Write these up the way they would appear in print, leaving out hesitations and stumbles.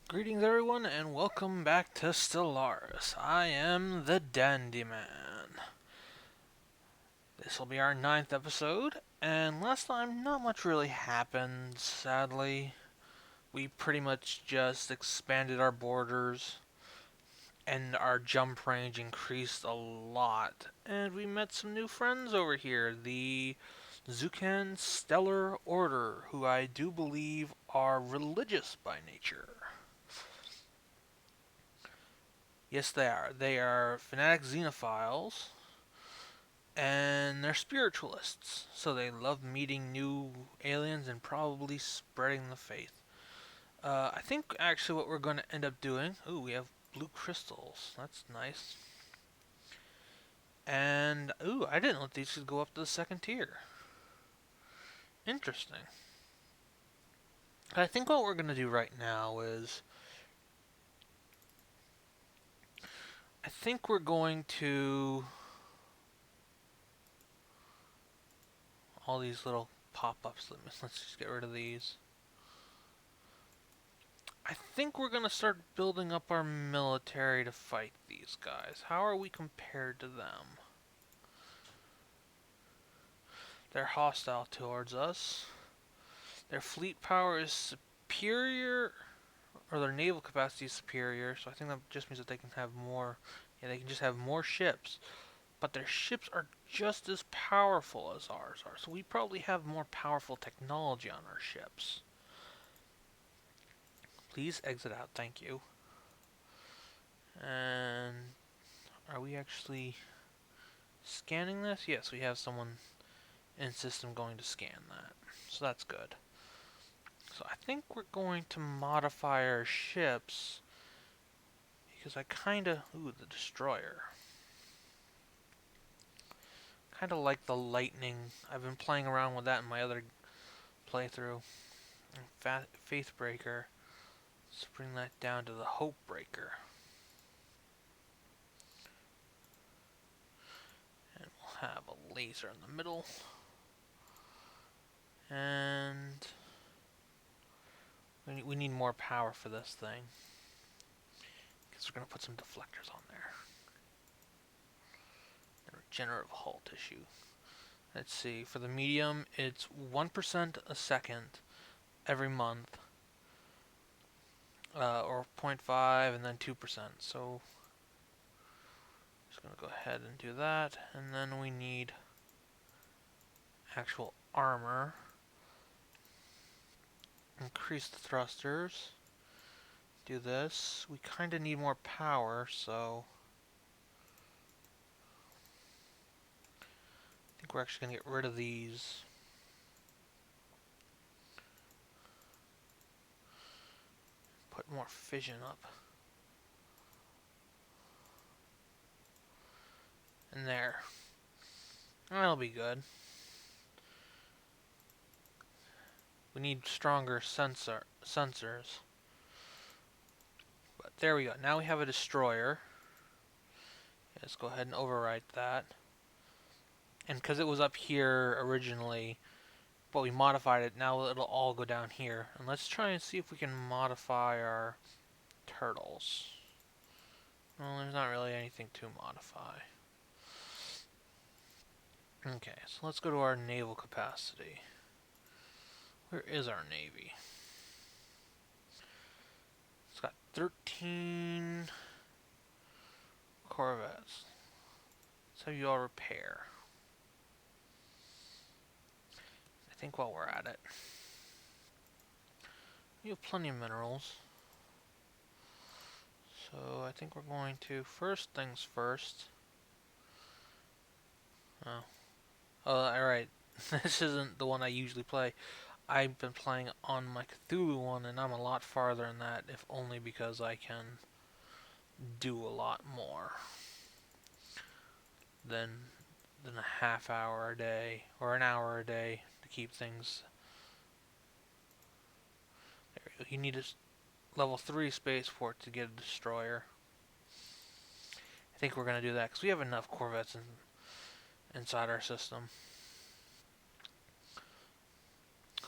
Greetings, everyone, and welcome back to Stellaris. I am the TheDandyMan. This will be our ninth episode, and last time, not much really happened, sadly. We pretty much just expanded our borders, and our jump range increased a lot, and we met some new friends over here, the Zukan Stellar Order, who I do believe are religious by nature. Yes, they are. They are fanatic xenophiles, and they're spiritualists. So they love meeting new aliens and probably spreading the faith. I think actually what we're going to end up doing. Ooh, we have blue crystals. That's nice. And ooh, I didn't know these could go up to the second tier. Interesting. I think what we're going to do right now is I think we're going to all these little pop-ups. Let's just get rid of these. I think we're gonna start building up our military to fight these guys. How are we compared to them? They're hostile towards us. Their fleet power is superior, or their naval capacity is superior, so I think that just means that they can have more. Yeah, they can just have more ships. But their ships are just as powerful as ours are, so we probably have more powerful technology on our ships. Please exit out, thank you. And are we actually scanning this? Yes, we have someone in system going to scan that. So that's good. So I think we're going to modify our ships because I kinda ooh, the destroyer. Kinda like the lightning. I've been playing around with that in my other playthrough. Faith breaker. Let's bring that down to the hope breaker. And we'll have a laser in the middle. And we need more power for this thing. Because we're going to put some deflectors on there. And regenerative hull tissue. Let's see, for the medium, it's 1% a second every month, or zero point 0.5 and then 2%. So, just going to go ahead and do that. And then we need actual armor. Increase the thrusters. Do this. We kind of need more power, so I think we're actually going to get rid of these. Put more fission up. And there. That'll be good. We need stronger sensors. But there we go. Now we have a destroyer. Let's go ahead and overwrite that. And because it was up here originally, but we modified it, now it'll all go down here. And let's try and see if we can modify our turtles. Well, there's not really anything to modify. Okay, so let's go to our naval capacity. Where is our navy? It's got 13 corvettes. Let's have you all repair. I think while we're at it, we have plenty of minerals. So I think we're going to, first things first. Oh, alright. This isn't the one I usually play. I've been playing on my Cthulhu one, and I'm a lot farther in that, if only because I can do a lot more than a half hour a day or an hour a day to keep things. There you go. You need a level 3 spaceport to get a destroyer. I think we're going to do that because we have enough corvettes inside our system.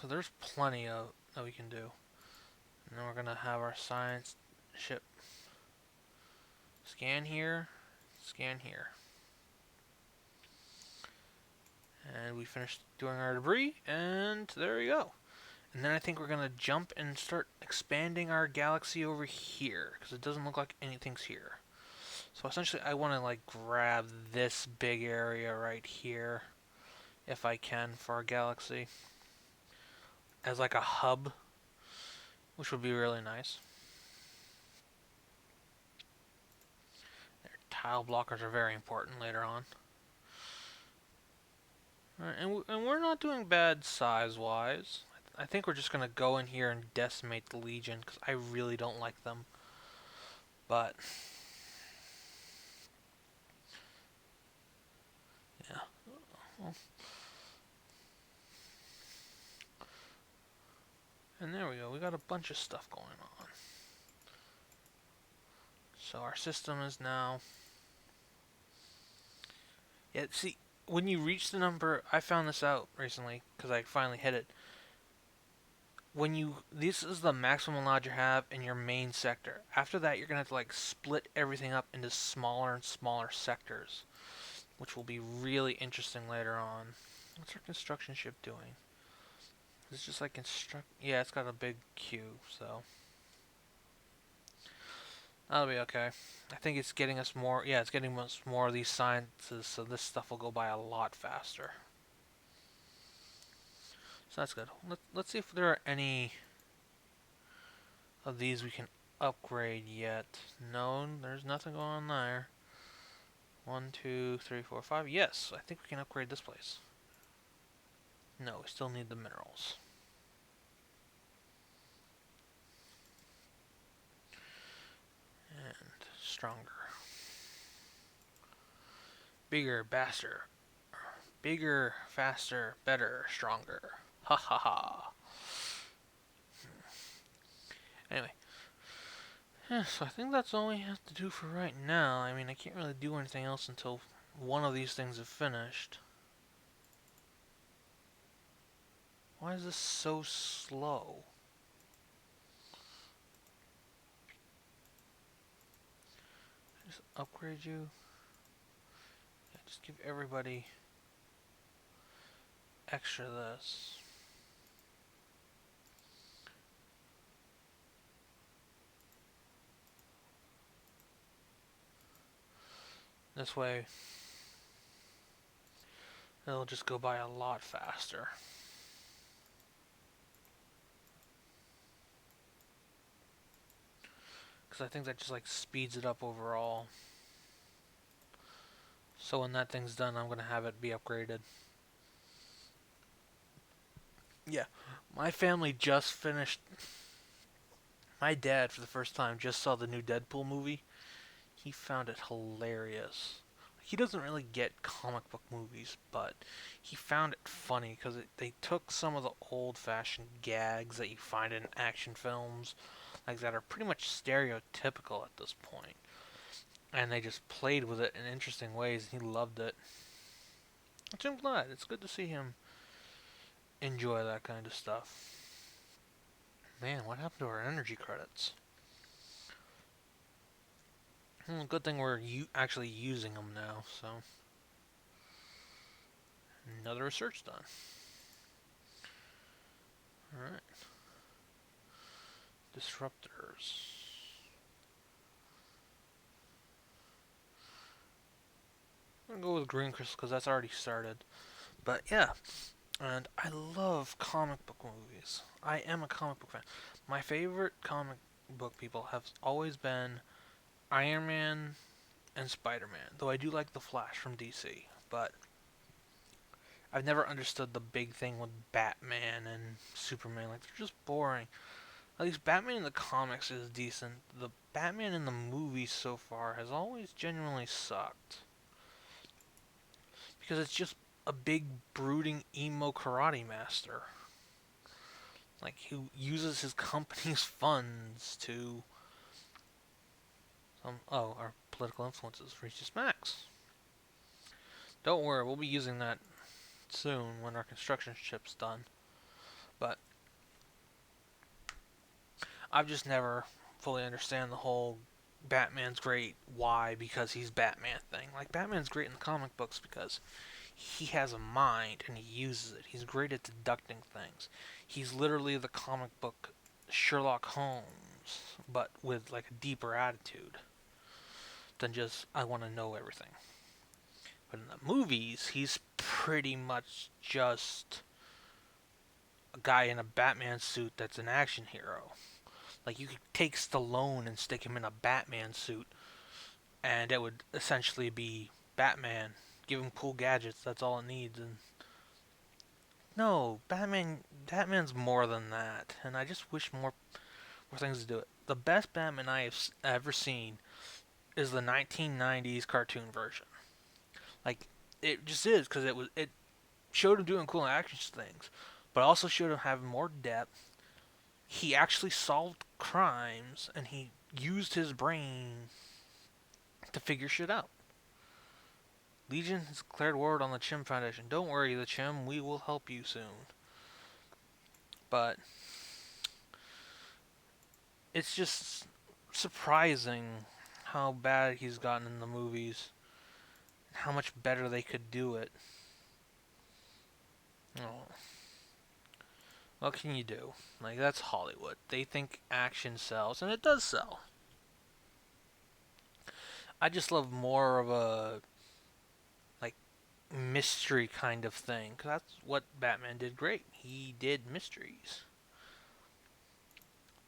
So there's plenty of that we can do. And then we're gonna have our science ship scan here, scan here. And we finished doing our debris, and there we go. And then I think we're gonna jump and start expanding our galaxy over here, because it doesn't look like anything's here. So essentially I want to like grab this big area right here, if I can, for our galaxy. As like a hub, which would be really nice. Their tile blockers are very important later on. Alright, and we're not doing bad size-wise. I think we're just going to go in here and decimate the Legion, because I really don't like them. But, yeah. Well, and there we go. We got a bunch of stuff going on. So our system is now... Yeah, see, when you reach the number... I found this out recently, because I finally hit it. When you... This is the maximum allowed you have in your main sector. After that, you're going to have to, like, split everything up into smaller and smaller sectors, which will be really interesting later on. What's our construction ship doing? It's just like construct... Yeah, it's got a big queue, so... That'll be okay. I think it's getting us more... Yeah, it's getting us more of these sciences, so this stuff will go by a lot faster. So that's good. Let's see if there are any of these we can upgrade yet. No, there's nothing going on there. 1, 2, 3, 4, 5. Yes, I think we can upgrade this place. No, we still need the minerals. And stronger. Bigger, faster. Bigger, faster, better, stronger. Ha ha ha. Anyway. Yeah, so I think that's all we have to do for right now. I mean, I can't really do anything else until one of these things is finished. Why is this so slow? Just upgrade you. Yeah, just give everybody extra this. This way, it'll just go by a lot faster. Because I think that just like speeds it up overall. So when that thing's done, I'm going to have it be upgraded. Yeah, my family just finished... My dad, for the first time, just saw the new Deadpool movie. He found it hilarious. He doesn't really get comic book movies, but he found it funny because they took some of the old-fashioned gags that you find in action films, like that are pretty much stereotypical at this point, and they just played with it in interesting ways, and he loved it. Which I'm glad. It's good to see him enjoy that kind of stuff. Man, what happened to our energy credits? Good thing we're actually using them now, so... Another research done. Alright. Disruptors. I'm gonna go with green crystal because that's already started. But yeah, and I love comic book movies. I am a comic book fan. My favorite comic book people have always been Iron Man and Spider-Man, though I do like the Flash from DC, but I've never understood the big thing with Batman and Superman. Like, they're just boring. At least Batman in the comics is decent. The Batman in the movies so far has always genuinely sucked. Because it's just a big, brooding, emo karate master. Like, who uses his company's funds to... our political influences reach its max. Don't worry, we'll be using that soon when our construction ship's done. But I've just never fully understand the whole Batman's great, why, because he's Batman thing. Like, Batman's great in the comic books because he has a mind and he uses it. He's great at deducting things. He's literally the comic book Sherlock Holmes, but with like a deeper attitude than just I want to know everything. But in the movies, he's pretty much just a guy in a Batman suit that's an action hero. Like, you could take Stallone and stick him in a Batman suit, and it would essentially be Batman. Give him cool gadgets, that's all it needs. And no, Batman's more than that. And I just wish more things to do it. The best Batman I have ever seen is the 1990s cartoon version. Like, it just is, because it showed him doing cool action things, but also showed him having more depth. He actually solved crimes, and he used his brain to figure shit out. Legion has declared war on the Chim Foundation. Don't worry, the Chim, we will help you soon. But it's just surprising how bad he's gotten in the movies, and how much better they could do it. Oh, what can you do? Like, that's Hollywood. They think action sells, and it does sell. I just love more of a like mystery kind of thing, because that's what Batman did great. He did mysteries.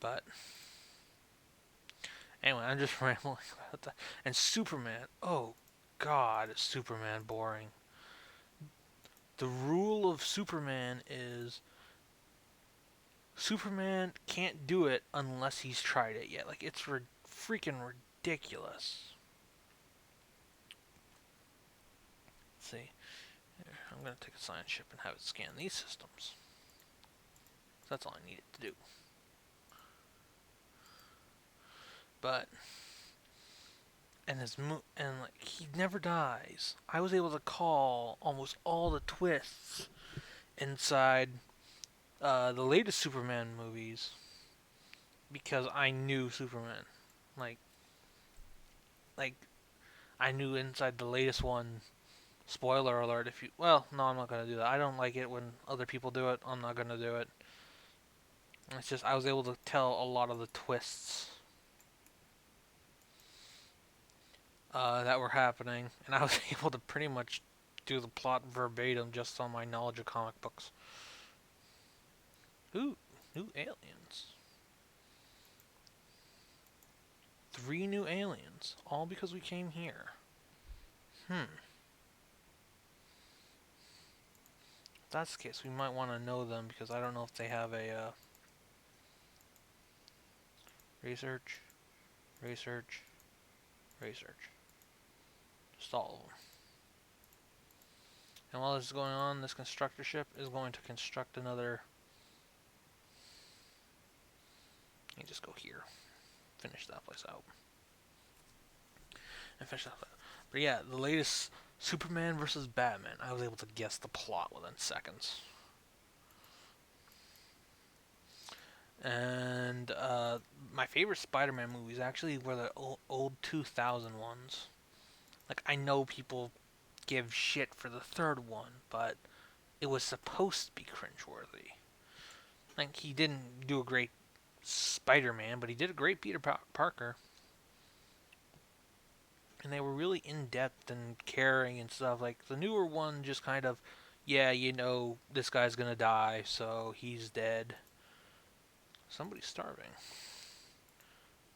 But anyway, I'm just rambling about that. And Superman. Oh God, is Superman boring? The rule of Superman is Superman can't do it unless he's tried it yet. Like, it's freaking ridiculous. Let's see. Here, I'm gonna take a science ship and have it scan these systems. That's all I need it to do. But and like, he never dies. I was able to call almost all the twists inside the latest Superman movies because I knew Superman. Like, like I knew inside the latest one. Spoiler alert! If you no, I'm not gonna do that. I don't like it when other people do it. I'm not gonna do it. It's just I was able to tell a lot of the twists that were happening, and I was able to pretty much do the plot verbatim just on my knowledge of comic books. Ooh, new aliens. 3 new aliens, all because we came here. If that's the case, we might want to know them, because I don't know if they have a research, research, research. Just all of them. And while this is going on, this constructor ship is going to construct another. Let me just go here. Finish that place out. And finish that. But yeah, the latest Superman versus Batman, I was able to guess the plot within seconds. And my favorite Spider-Man movies actually were the old 2000 ones. Like, I know people give shit for the third one, but it was supposed to be cringeworthy. Like, he didn't do a great Spider-Man, but he did a great Peter Parker. And they were really in-depth and caring and stuff. Like, the newer one just kind of, yeah, you know, this guy's gonna die, so he's dead. Somebody's starving.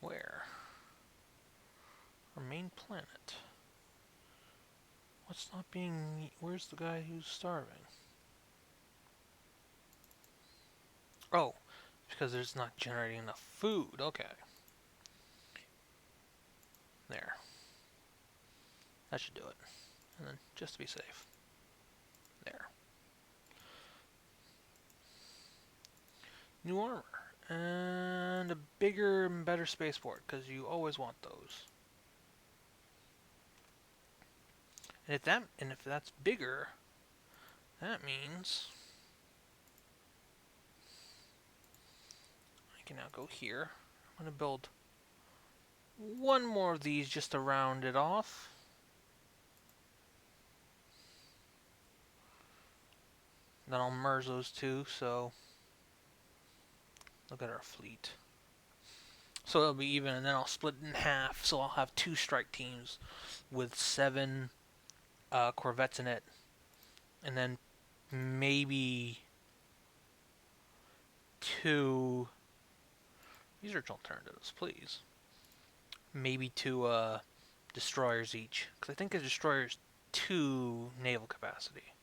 Where? Our main planet. What's not being... Where's the guy who's starving? Oh, because there's not generating enough food. Okay. There. That should do it. And then, just to be safe. There. New armor. And a bigger and better spaceport, because you always want those. And if that's bigger, that means I can now go here. I'm gonna build one more of these just to round it off. Then I'll merge those two, so look at our fleet. So it'll be even, and then I'll split it in half, so I'll have 2 strike teams with 7 corvettes in it. And then maybe 2 research alternatives, please. Maybe 2 destroyers each, because I think a destroyer's 2 naval capacity.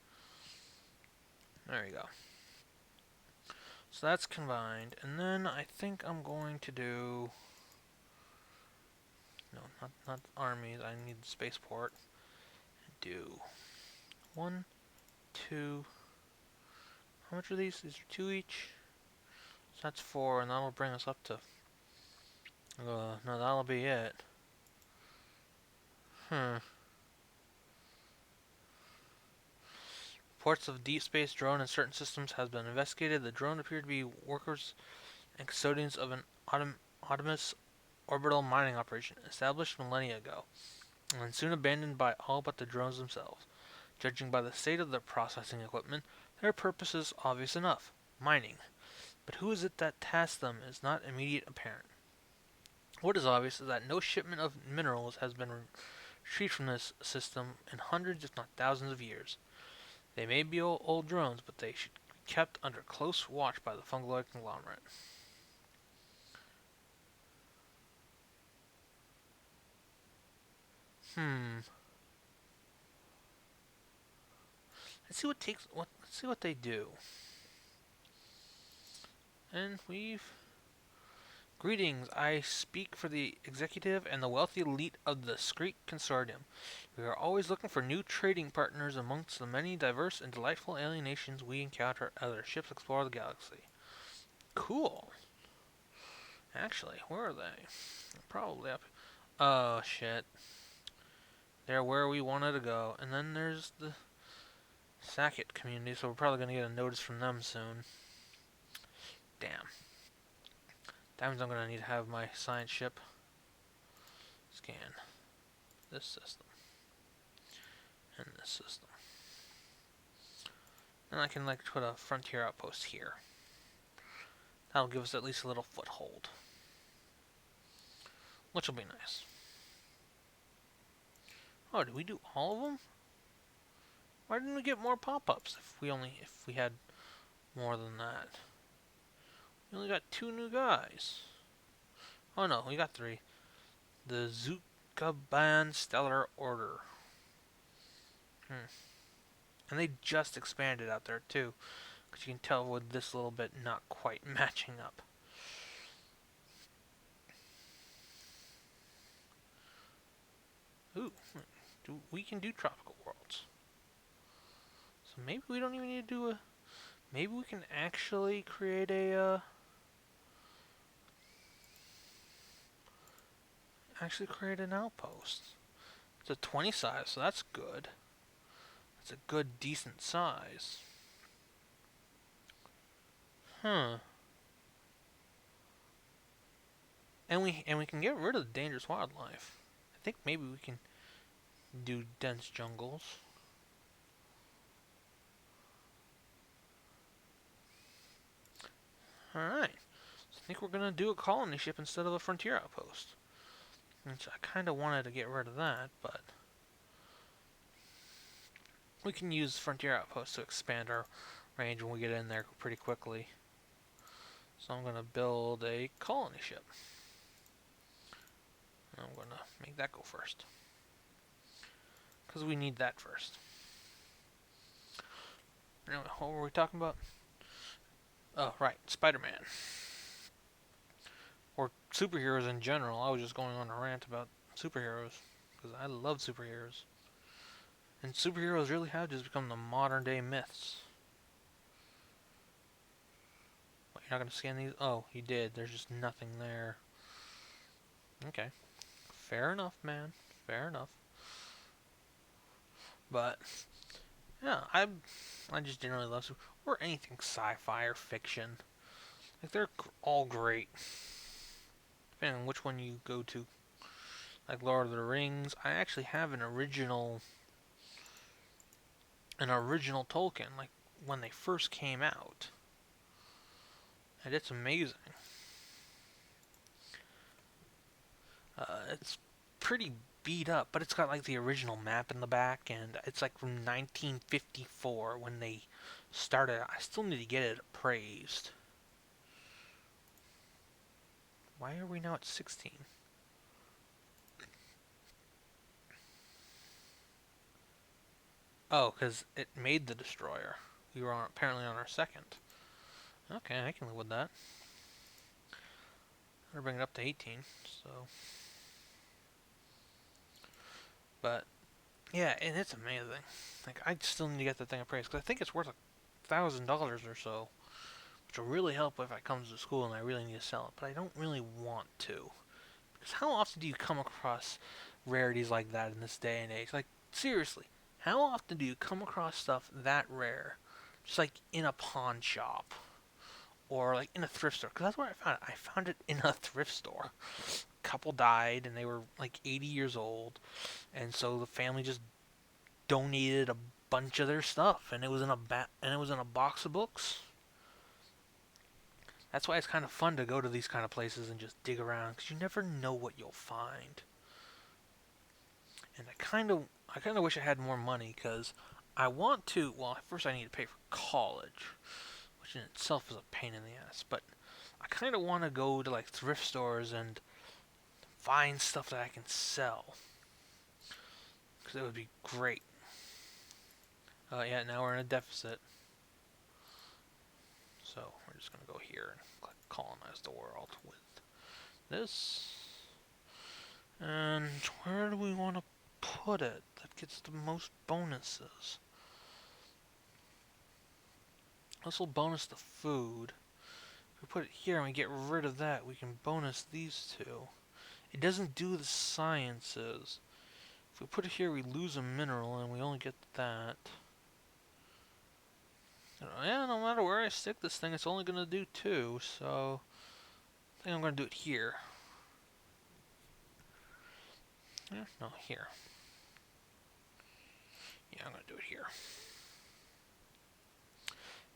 There you go. So that's combined, and then I think I'm going to do... No, not armies, I need the spaceport. Do 1, 2... How much are these? These are 2 each? So that's 4, and that'll bring us up to... no, that'll be it. Reports of deep space drone in certain systems has been investigated. The drone appeared to be workers and custodians of an autonomous orbital mining operation established millennia ago, and soon abandoned by all but the drones themselves. Judging by the state of their processing equipment, their purpose is obvious enough: mining. But who is it that tasked them is not immediately apparent. What is obvious is that no shipment of minerals has been retrieved from this system in hundreds, if not thousands, of years. They may be old drones, but they should be kept under close watch by the fungoid conglomerate. Let's see let's see what they do. And we've... Greetings, I speak for the executive and the wealthy elite of the Skreek Consortium. We are always looking for new trading partners amongst the many diverse and delightful alien nations we encounter as our ships explore the galaxy. Cool. Actually, where are they? Probably up. Oh, shit. They're where we wanted to go. And then there's the Sackett community, so we're probably going to get a notice from them soon. Damn. That means I'm going to need to have my science ship scan this system and this system. And I can like put a frontier outpost here. That'll give us at least a little foothold, which will be nice. Oh, did we do all of them? Why didn't we get more pop-ups if we had more than that? We only got 2 new guys. Oh no, we got 3. The Zukaban Stellar Order. And they just expanded out there too, because you can tell with this little bit not quite matching up. Ooh, we can do tropical worlds. So maybe we don't even need to do a... Maybe we can actually create a... Actually create an outpost. It's a 20 size, so that's good. It's a good, decent size. And we can get rid of the dangerous wildlife. I think maybe we can do dense jungles. Alright. So I think we're going to do a colony ship instead of a frontier outpost. Which I kind of wanted to get rid of that, but... We can use frontier outposts to expand our range when we get in there pretty quickly. So I'm going to build a colony ship. I'm going to make that go first, because we need that first. Anyway, what were we talking about? Oh, right, Spider-Man. Or superheroes in general. I was just going on a rant about superheroes, because I love superheroes. And superheroes really have just become the modern day myths. What, you're not going to scan these? Oh, you did. There's just nothing there. Okay. Fair enough, man. Fair enough. But, yeah, I just generally love or anything sci-fi or fiction. Like, they're all great. Depending on which one you go to. Like Lord of the Rings, I actually have an original Tolkien, like when they first came out. And it's amazing. It's pretty beat up, but it's got like the original map in the back, and it's like from 1954 when they started. I still need to get it appraised. Why are we now at 16? Oh, because it made the destroyer. We were apparently on our second. Okay, I can live with that. I'm gonna bring it up to 18. So, but yeah, and it's amazing. Like, I still need to get the thing appraised because I think it's worth $1,000 or so, which will really help if I come to school and I really need to sell it. But I don't really want to, because how often do you come across rarities like that in this day and age? Like, seriously, how often do you come across stuff that rare, just like in a pawn shop or like in a thrift store? Because that's where I found it. I found it in a thrift store. A couple died and they were like 80 years old, and so the family just donated a bunch of their stuff, and it was in a box of books. That's why it's kind of fun to go to these kind of places and just dig around, because you never know what you'll find. And I kind of wish I had more money, because I want to. Well, first I need to pay for college, which in itself is a pain in the ass. But I kind of want to go to like thrift stores and find stuff that I can sell, because it would be great. Yeah, now we're in a deficit. So we're just going to go here and click colonize the world with this. And where do we want to put it that gets the most bonuses? This will bonus the food. If we put it here and we get rid of that, we can bonus these two. It doesn't do the sciences. If we put it here, we lose a mineral and we only get that. Yeah, no matter where I stick this thing, it's only going to do 2, so I think I'm going to do it here. Yeah, no, here. Yeah, I'm going to do it here.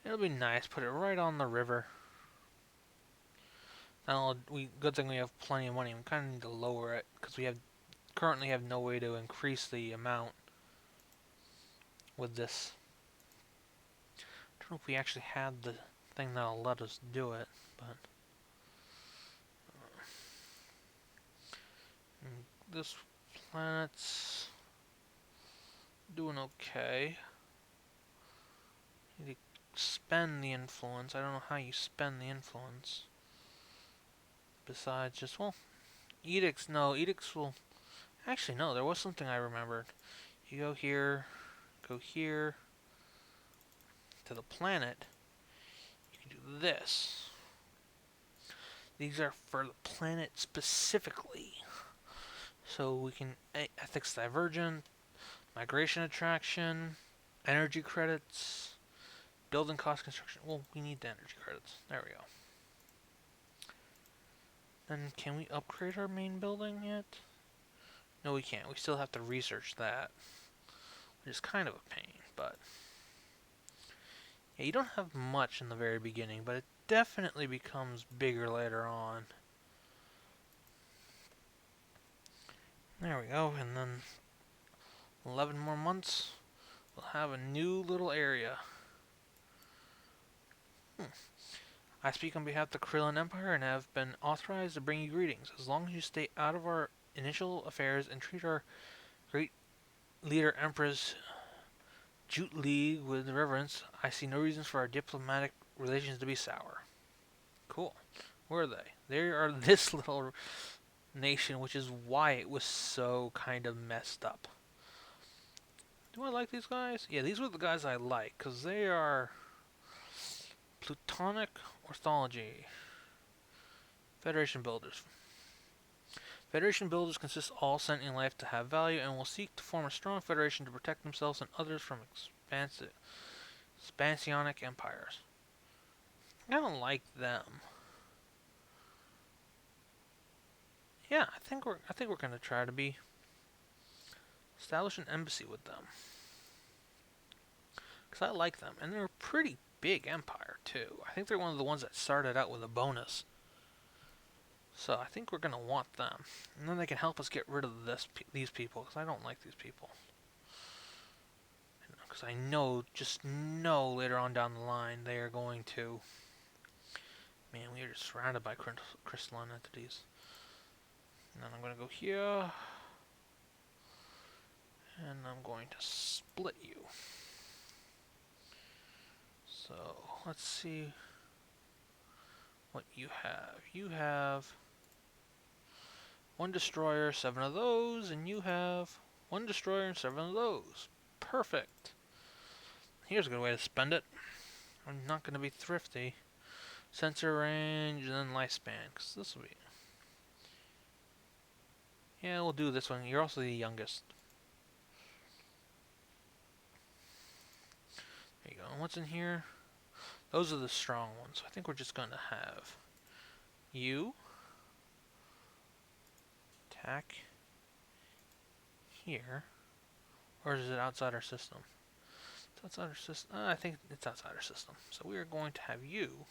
It'll be nice. Put it right on the river. Good thing we have plenty of money. We kind of need to lower it because we currently have no way to increase the amount with this. I don't know if we actually had the thing that'll let us do it, but this planet's doing okay. You need to spend the influence. I don't know how you spend the influence. Besides just, well, edicts. No, edicts will... Actually, no, there was something I remembered. You go here to the planet. You can do this. These are for the planet specifically. So we can ethics divergent, migration attraction, energy credits, building cost construction. Well, we need the energy credits. There we go. Then can we upgrade our main building yet? No, we can't. We still have to research that, which is kind of a pain, but yeah, you don't have much in the very beginning, but it definitely becomes bigger later on. There we go, and then 11 more months, we'll have a new little area. I speak on behalf of the Krillin Empire and have been authorized to bring you greetings. As long as you stay out of our initial affairs and treat our great leader Empress Jute League with reverence, I see no reasons for our diplomatic relations to be sour. Cool. Where are they? They are this little nation, which is why it was so kind of messed up. Do I like these guys? Yeah, these were the guys I like, because they are Plutonic Orthology. Federation Builders. Federation Builders consist all sentient life to have value and will seek to form a strong federation to protect themselves and others from expansionic empires. I don't like them. Yeah, I think we're gonna try to establish an embassy with them. Because I like them, and they're a pretty big empire, too. I think they're one of the ones that started out with a bonus. So I think we're going to want them. And then they can help us get rid of these people, because I don't like these people. Because I just know later on down the line, they are going to... Man, we are just surrounded by crystalline entities. And then I'm going to go here. And I'm going to split you. So, let's see what you have. You have one destroyer, 7 of those, and you have one destroyer and 7 of those. Perfect. Here's a good way to spend it. I'm not going to be thrifty. Sensor range and then lifespan, because this will be... Yeah, we'll do this one. You're also the youngest. There you go. And what's in here? Those are the strong ones. I think we're just going to have you attack here. Or is it outside our system? It's outside our system. I think it's outside our system. So we are going to have you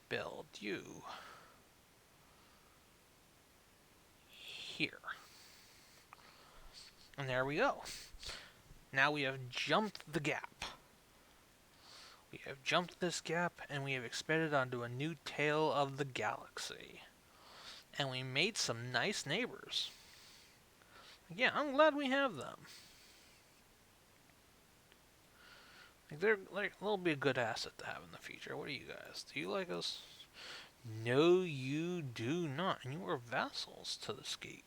build you here. And there we go. Now we have jumped the gap. We have jumped this gap and we have expanded onto a new tail of the galaxy. And we made some nice neighbors. Yeah, I'm glad we have them. They'll be a good asset to have in the future. What do you guys? Do you like us? No, you do not. And you are vassals to this geek.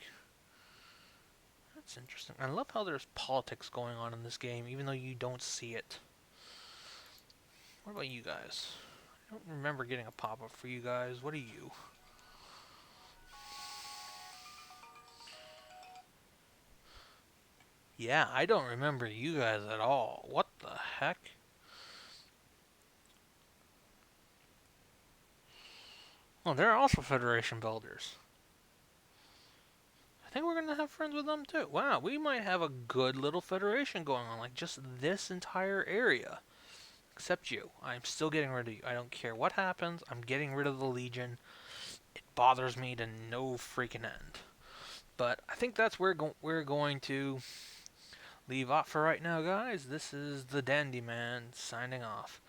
That's interesting. I love how there's politics going on in this game, even though you don't see it. What about you guys? I don't remember getting a pop-up for you guys. What are you? Yeah, I don't remember you guys at all. What the heck? Oh, they're also Federation builders. I think we're going to have friends with them too. Wow, we might have a good little Federation going on. Like, just this entire area. Except you. I'm still getting rid of you. I don't care what happens. I'm getting rid of the Legion. It bothers me to no freaking end. But I think that's where we're going to leave off for right now, guys. This is the TheDandyMan signing off.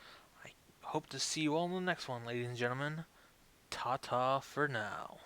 I hope to see you all in the next one, ladies and gentlemen. Ta-ta for now.